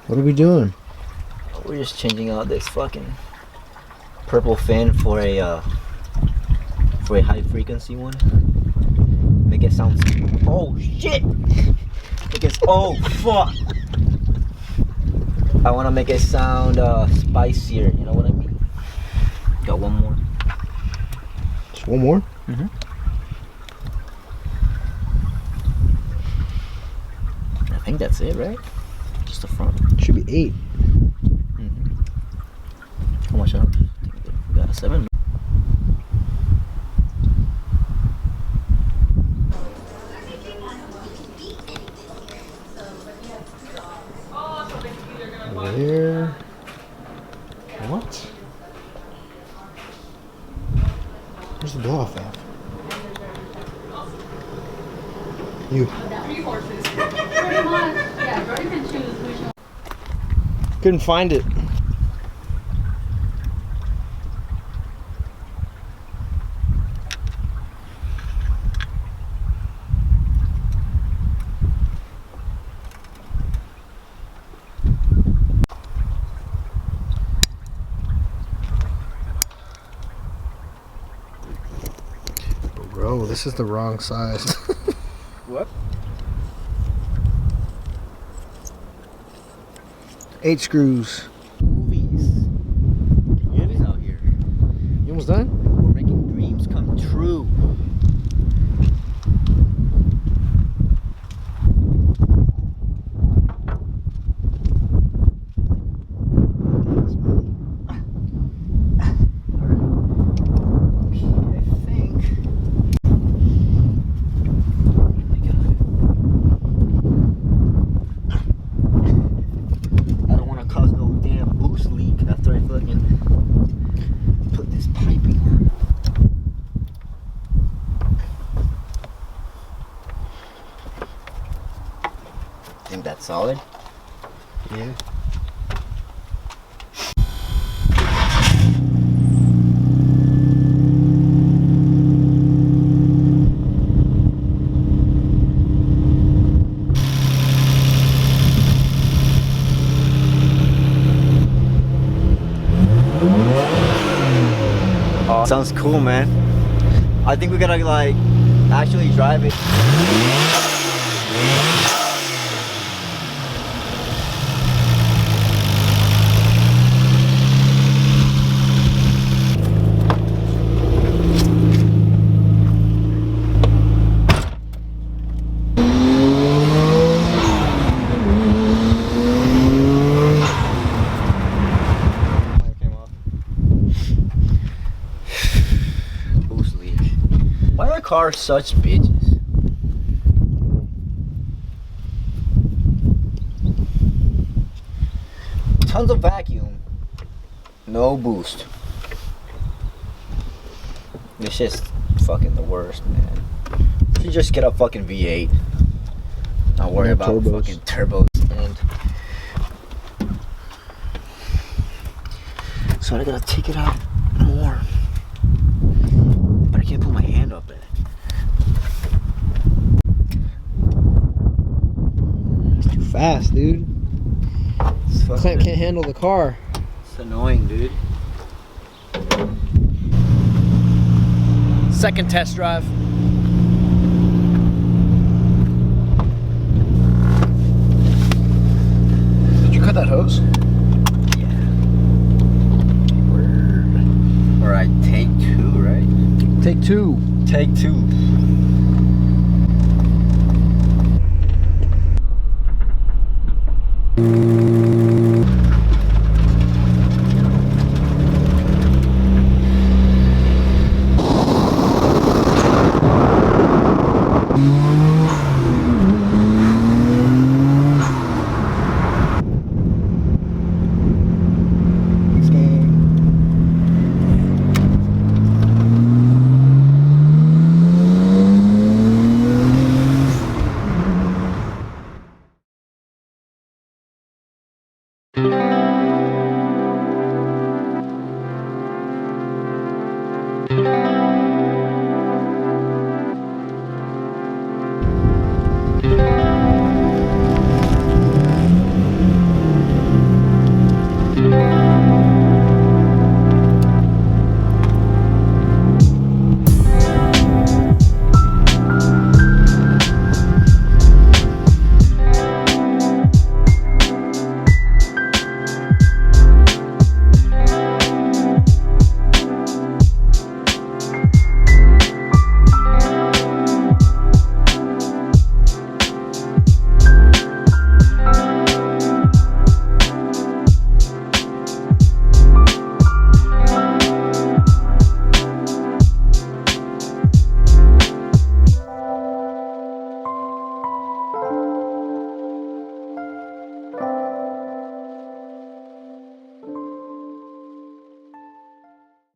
What are we doing? We're just changing out this fucking purple fin for a high frequency one. Make it sound. Oh shit! Make it. Oh fuck! I want to make it sound spicier. You know what I mean? Got one more. Just one more? Mm-hmm. I think that's it, right? Just the front. Should be 8. Mm-hmm. How much up? We got a 7. Where? What? Where's the blow off valve? You. 3 horses. Pretty much. Yeah, Brody can choose which one. Couldn't find it. Bro, this is the wrong size. What? 8 screws. Movies. Movies out here. You almost done? We're making dreams come true. Think that's solid? Yeah. Sounds cool, man. I think we gotta like actually drive it. Why are cars such bitches? Tons of vacuum, no boost. It's just fucking the worst, man. You just get a fucking V8. Not worry about turbos. fucking turbos and. So I gotta take it out more. But I can't put my hand up in it. It's too fast, dude. Clamp can't handle the car. It's annoying, dude. Second test drive. Did you cut that hose? Yeah. Word. Alright, take 2, right? Take 2. Take 2.